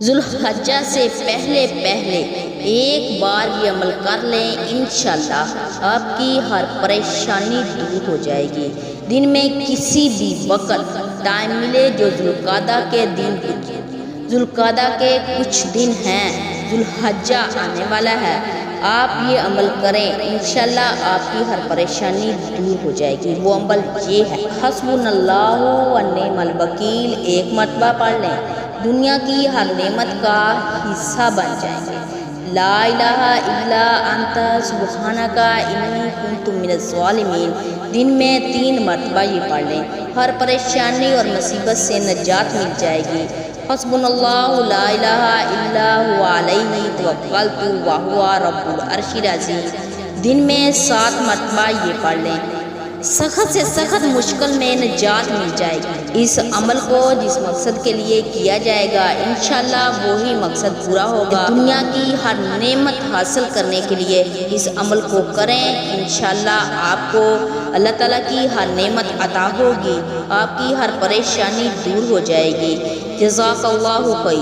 ذوالحجہ سے پہلے ایک بار یہ عمل کر لیں، انشاءاللہ آپ کی ہر پریشانی دور ہو جائے گی۔ دن میں کسی بھی وقت ٹائم ملے جو ذوالقعدہ کے کچھ دن ہیں، ذوالحجہ آنے والا ہے، آپ یہ عمل کریں، انشاءاللہ آپ کی ہر پریشانی دور ہو جائے گی۔ وہ عمل یہ ہے، حسبنا اللہ و نعم الوکیل ایک مرتبہ پڑھ لیں، دنیا کی ہر نعمت کا حصہ بن جائیں گے۔ لا الہ الا انت سبحانک انی کنت من الظالمین دن میں 3 مرتبہ یہ پڑھ لیں، ہر پریشانی اور مصیبت سے نجات مل جائے گی۔ حسبنا اللہ لا الہ الا هو علیہ توکلت وہو رب العرش العظیم دن میں 7 مرتبہ یہ پڑھ لیں، سخت سے سخت مشکل میں نجات مل جائے گی۔ اس عمل کو جس مقصد کے لیے کیا جائے گا، انشاءاللہ وہی مقصد پورا ہوگا۔ دنیا کی ہر نعمت حاصل کرنے کے لیے اس عمل کو کریں، انشاءاللہ آپ کو اللہ تعالیٰ کی ہر نعمت عطا ہوگی، آپ کی ہر پریشانی دور ہو جائے گی۔ جزاک اللہ خیر۔